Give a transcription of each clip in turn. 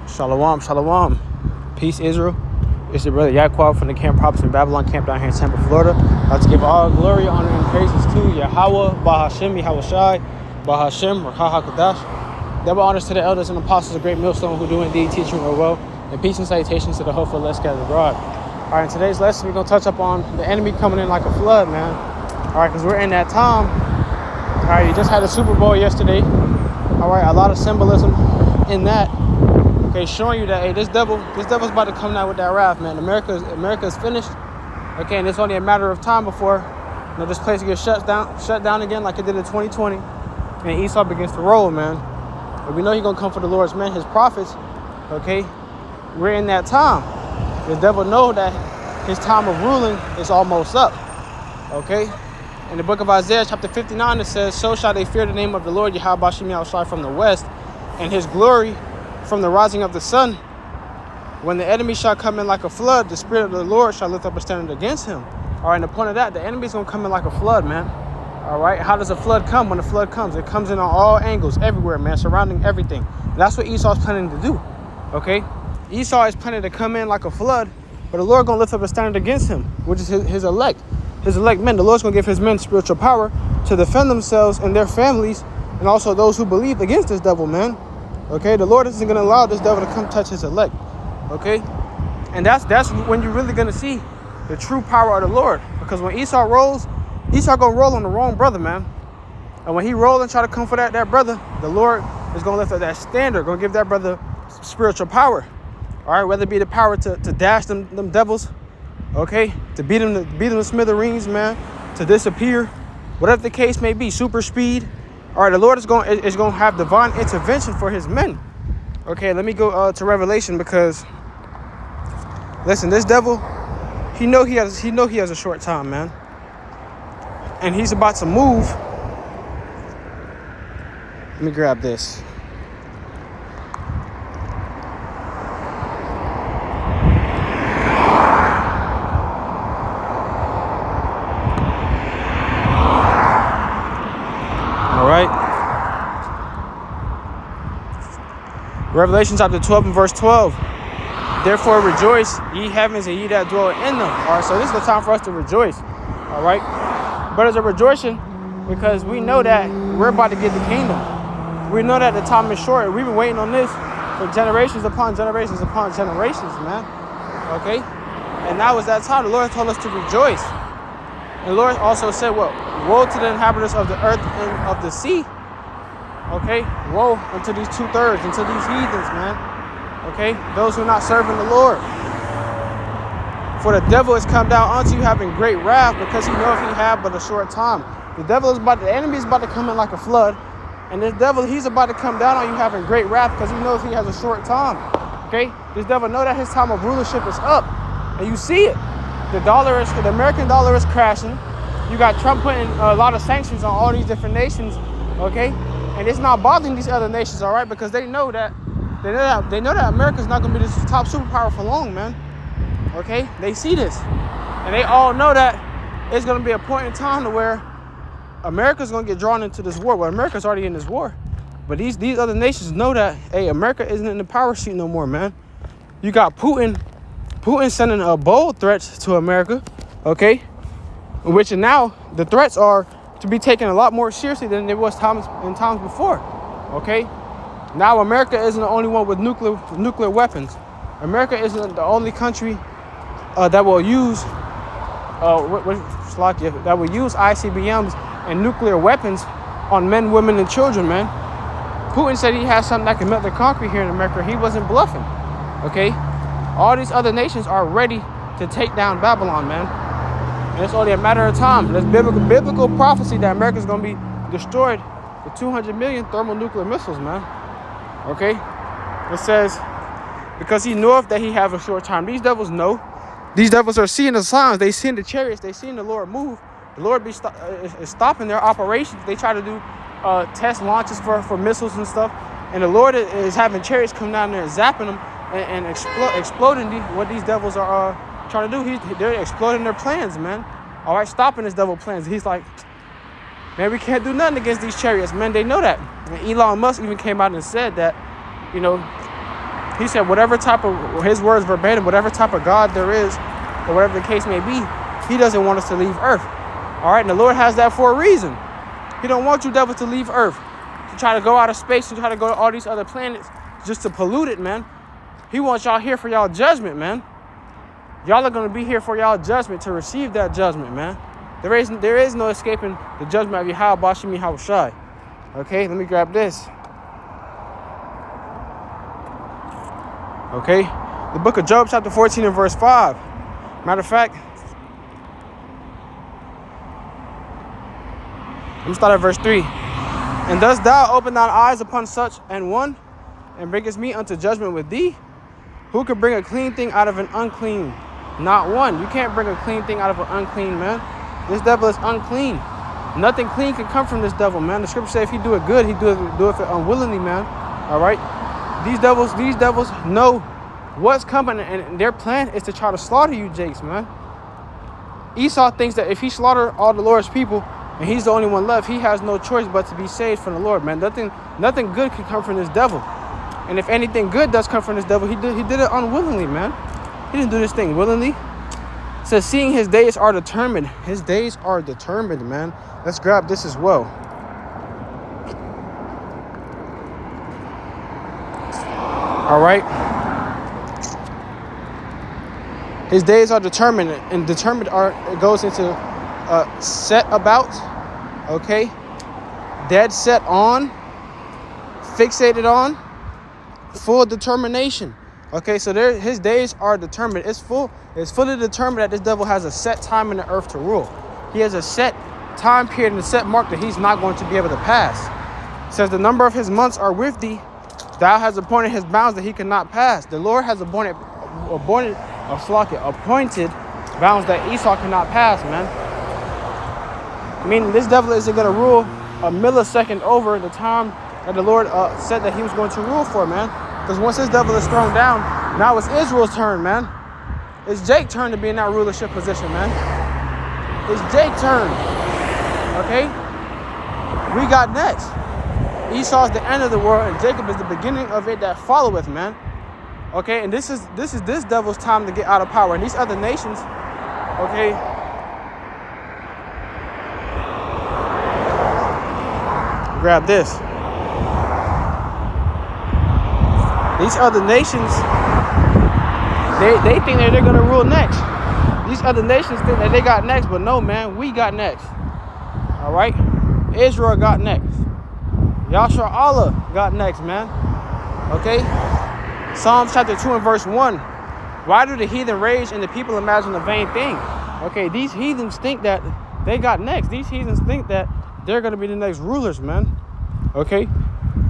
Shalom, shalom. Peace, Israel. It's your brother Yaquab from the Camp Prophets in Babylon camp down here in Tampa, Florida. I'd like to give all glory, honor, and praises to Yahweh, Bahashem, Yahweh Shai, Bahashem, or HaHaKadosh. Double honors to the elders and apostles of Great Millstone who do indeed teach you well. And peace and salutations to the hopeful less scattered abroad. All right, in today's lesson, we're going to touch up on the enemy coming in like a flood, man. All right, because we're in that time. All right, you just had a Super Bowl yesterday. All right, a lot of symbolism in that. Okay, showing you that, hey, this devil's about to come down with that wrath, man. America's finished. Okay, and it's only a matter of time before, this place gets shut down again like it did in 2020. And Esau begins to roll, man. But we know he's going to come for the Lord's men, his prophets. Okay, we're in that time. The devil knows that his time of ruling is almost up. Okay, in the book of Isaiah, chapter 59, it says, "So shall they fear the name of the Lord, Yahweh Shai from the west, and his glory from the rising of the sun. When the enemy shall come in like a flood, the Spirit of the Lord shall lift up a standard against him." All right, and the point of that, the enemy's going to come in like a flood, man. All right, how does a flood come? When the flood comes, it comes in on all angles, everywhere, man, surrounding everything. And that's what Esau's planning to do, okay? Esau is planning to come in like a flood, but the Lord going to lift up a standard against him, which is his elect. His elect men. The Lord's going to give his men spiritual power to defend themselves and their families, and also those who believe against this devil, man. Okay, the Lord isn't going to allow this devil to come touch his elect. Okay, and that's when you're really going to see the true power of the Lord. Because when Esau rolls, Esau going to roll on the wrong brother, man. And when he roll and try to come for that brother, the Lord is going to lift up that standard, going to give that brother spiritual power. All right, whether it be the power to dash them devils, okay, to beat them to smithereens, man, to disappear, whatever the case may be, super speed. All right, the Lord is going to have divine intervention for his men. Okay, let me go to Revelation, because listen, this devil, he know he has a short time, man, and he's about to move. Let me grab this. Revelation chapter 12 and verse 12. "Therefore rejoice, ye heavens, and ye that dwell in them." All right, so this is the time for us to rejoice. All right, but it's a rejoicing because we know that we're about to get the kingdom. We know that the time is short. We've been waiting on this for generations upon generations upon generations, man. Okay, and now is that time. The Lord told us to rejoice. And the Lord also said, "What? Woe to the inhabitants of the earth and of the sea." Okay, woe unto these 2/3, unto these heathens, man. Okay, those who are not serving the Lord. "For the devil has come down unto you having great wrath, because he knoweth he have but a short time." The enemy is about to come in like a flood, and this devil, he's about to come down on you having great wrath because he knows he has a short time. Okay, this devil know that his time of rulership is up, and you see it. The American dollar is crashing. You got Trump putting a lot of sanctions on all these different nations. Okay. And it's not bothering these other nations, all right, because they know that America's not going to be this top superpower for long, man. Okay, they see this, and they all know that it's going to be a point in time to where America's going to get drawn into this war. Well, America's already in this war, but these other nations know that, hey, America isn't in the power seat no more, man. You got Putin sending a bold threats to America, okay, which now the threats are to be taken a lot more seriously than it was times before. Okay, now America isn't the only one with nuclear weapons. America isn't the only country that will use ICBMs and nuclear weapons on men, women, and children, man. Putin said he has something that can melt the concrete here in America. He wasn't bluffing. Okay, all these other nations are ready to take down Babylon, man. And it's only a matter of time. There's biblical prophecy that America's going to be destroyed with 200 million thermonuclear missiles, man. Okay? It says, because he knoweth that he have a short time. These devils know. These devils are seeing the signs. They seeing the chariots. They seeing the Lord move. The Lord is stopping their operations. They try to do test launches for missiles and stuff. And the Lord is having chariots come down there and zapping them and exploding what these devils are trying to do. They're exploding their plans, man. All right, stopping his devil plans. He's like, man, we can't do nothing against these chariots, man. They know that. And Elon Musk even came out and said that, He said whatever type of, his words verbatim, whatever type of God there is, or whatever the case may be, he doesn't want us to leave earth. All right, and the Lord has that for a reason. He don't want you devils to leave earth, to try to go out of space and try to go to all these other planets just to pollute it, man. He wants y'all here for y'all judgment, man. Y'all are going to be here for y'all judgment, to receive that judgment, man. There is no escaping the judgment of Yahweh Bashim Yahushai. Okay, let me grab this. Okay, the book of Job, chapter 14 and verse 5. Matter of fact, let me start at verse 3. And dost thou open thine eyes upon such an one, and bringest me unto judgment with thee? Who could bring a clean thing out of an unclean? Not one. You can't bring a clean thing out of an unclean, man. This devil is unclean. Nothing clean can come from this devil, man. The scripture says if he do it good, he do it unwillingly, man. All right. These devils know what's coming, and their plan is to try to slaughter you, Jakes, man. Esau thinks that if he slaughter all the Lord's people, and he's the only one left, he has no choice but to be saved from the Lord, man. Nothing good can come from this devil. And if anything good does come from this devil, he did it unwillingly, man. He didn't do this thing willingly. It says, seeing his days are determined. His days are determined, man. Let's grab this as well. All right. His days are determined, and determined it goes into set about, okay, dead set on, fixated on, full determination. Okay, so his days are determined. It's fully determined that this devil has a set time in the earth to rule. He has a set time period and a set mark that he's not going to be able to pass. It says the number of his months are with thee. Thou hast appointed his bounds that he cannot pass. The Lord has appointed bounds that Esau cannot pass, man. Meaning this devil isn't going to rule a millisecond over the time that the Lord said that he was going to rule for, man. Because once this devil is thrown down, now it's Israel's turn, man. It's Jake's turn to be in that rulership position, man. It's Jake's turn. Okay? We got next. Esau's the end of the world, and Jacob is the beginning of it that followeth, man. Okay, and this is this devil's time to get out of power. And these other nations, okay, grab this. These other nations, they think that they're gonna rule next. These other nations think that they got next, but no, man, we got next. All right, Israel got next. Yahshua Allah got next, man. Okay, Psalms chapter 2 and verse 1. Why do the heathen rage and the people imagine a vain thing? Okay, these heathens think that they got next. These heathens think that they're gonna be the next rulers, man. Okay.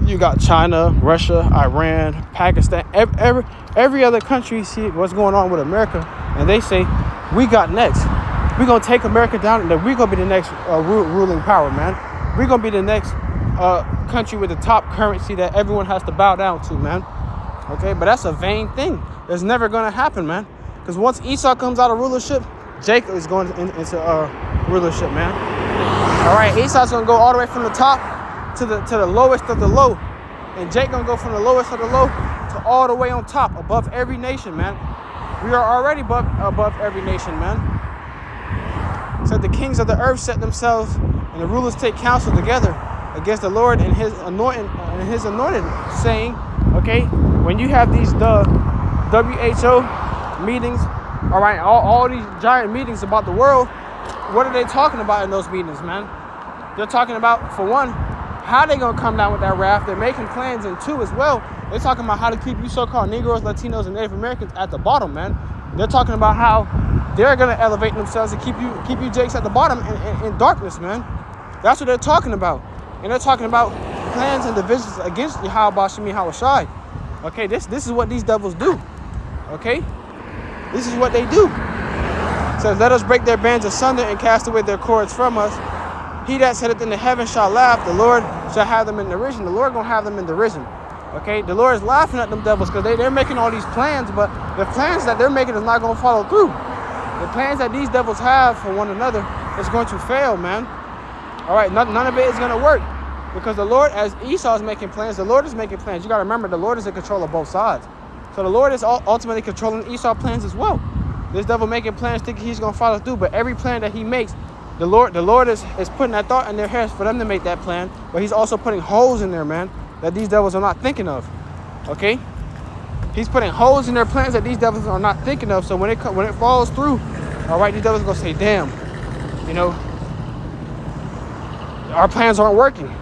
You got China, Russia, Iran, Pakistan, every other country see what's going on with America, and they say, we got next. We're going to take America down, and then we're going to be the next ruling power, man. We're going to be the next country with the top currency that everyone has to bow down to, man. Okay, but that's a vain thing. It's never going to happen, man. Because once Esau comes out of rulership, Jacob is going into rulership, man. All right, Esau's going to go all the way from the top to the lowest of the low, and Jake gonna go from the lowest of the low to all the way on top, above every nation, man. We are already above every nation, man. So the kings of the earth set themselves, and the rulers take counsel together against the Lord and his anointed, saying, okay, when you have these WHO meetings, all right, all these giant meetings about the world, what are they talking about in those meetings, man? They're talking about, for one, how they gonna come down with that wrath. They're making plans, and two as well, they're talking about how to keep you so-called Negroes, Latinos, and Native Americans at the bottom, man. They're talking about how they're gonna elevate themselves and keep you Jakes at the bottom in darkness, man. That's what they're talking about. And they're talking about plans and divisions against Yahweh Bashim Yahushai. Okay, this is what these devils do. Okay? This is what they do. It says, let us break their bands asunder and cast away their cords from us. He that sitteth in the heaven shall laugh. The Lord shall have them in derision. The Lord gonna have them in derision. Okay? The Lord is laughing at them devils because they're making all these plans, but the plans that they're making is not gonna follow through. The plans that these devils have for one another is going to fail, man. All right, none of it is gonna work because the Lord, as Esau is making plans, the Lord is making plans. You gotta remember, the Lord is in control of both sides. So the Lord is ultimately controlling Esau's plans as well. This devil making plans thinking he's going to follow through. But every plan that he makes, the Lord is putting that thought in their heads for them to make that plan. But he's also putting holes in there, man, that these devils are not thinking of. Okay? He's putting holes in their plans that these devils are not thinking of. So when it falls through, all right, these devils are going to say, damn, you know, our plans aren't working.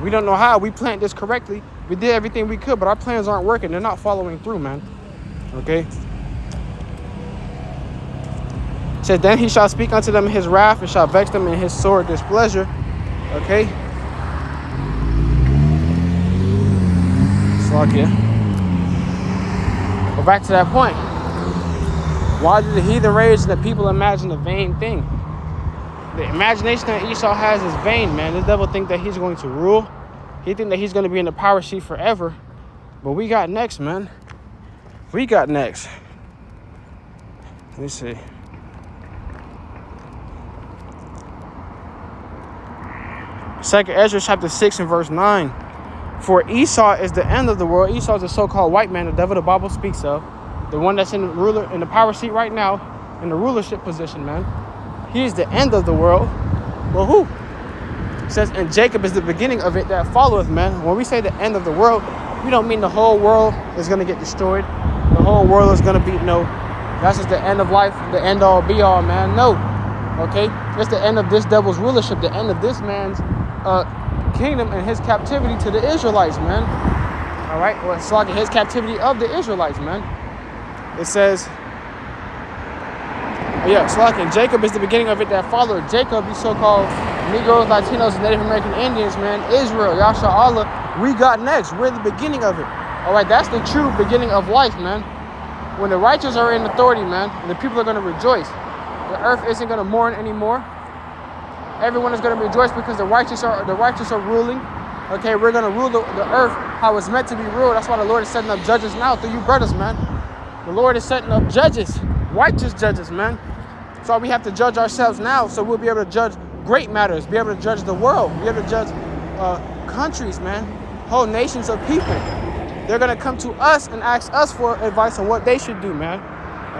We don't know how. We planned this correctly. We did everything we could, but our plans aren't working. They're not following through, man. Okay? It says, then he shall speak unto them in his wrath and shall vex them in his sore displeasure. Okay? Slovakia. But back to that point. Why did the heathen rage and the people imagine a vain thing? The imagination that Esau has is vain, man. This devil think that he's going to rule. He think that he's going to be in the power seat forever. But we got next, man. We got next. Let me see. Second Ezra chapter 6 and verse 9. For Esau is the end of the world. Esau is the so-called white man, the devil the Bible speaks of. The one that's in the power seat right now, in the rulership position, man. He is the end of the world. Well, who? It says, and Jacob is the beginning of it that followeth, man. When we say the end of the world, we don't mean the whole world is going to get destroyed. The whole world is going to be, no. That's just the end of life, the end all be all, man. No. Okay? It's the end of this devil's rulership, the end of this man's kingdom and his captivity to the Israelites, man. All right? Well, it's like his captivity of the Israelites, man. It says, yeah, so like Jacob is the beginning of it that followed. Jacob, these so-called Negroes, Latinos, and Native American Indians, man. Israel, Yasha Allah, we got next. We're the beginning of it. All right, that's the true beginning of life, man. When the righteous are in authority, man, and the people are going to rejoice. The earth isn't going to mourn anymore. Everyone is going to rejoice because the righteous are ruling. Okay, we're going to rule the earth how it's meant to be ruled. That's why the Lord is setting up judges now through you brothers, man. The Lord is setting up judges, righteous judges, man. So we have to judge ourselves now so we'll be able to judge great matters, be able to judge the world, be able to judge countries, man, whole nations of people. They're going to come to us and ask us for advice on what they should do, man.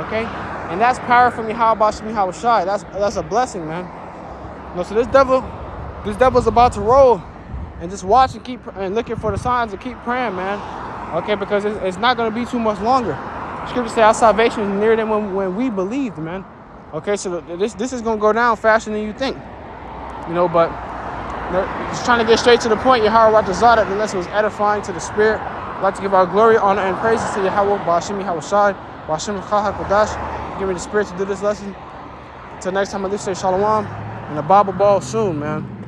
Okay? And that's power from Yahweh Shemi Hawashai. That's a blessing, man. You know, so this devil's about to roll, and just watch and keep and looking for the signs and keep praying, man. Okay, because it's not going to be too much longer. Scripture say our salvation is nearer than when we believed, man. Okay, so this is going to go down faster than you think. You know, but just trying to get straight to the point. Yahweh Ratazada, unless it was edifying to the spirit. I'd like to give our glory, honor, and praises to Yahweh Ba'ashimi Hawashai, Ba'ashim Chahak Kodash. Give me the spirit to do this lesson. Until next time, I say shalom and a Bible ball soon, man.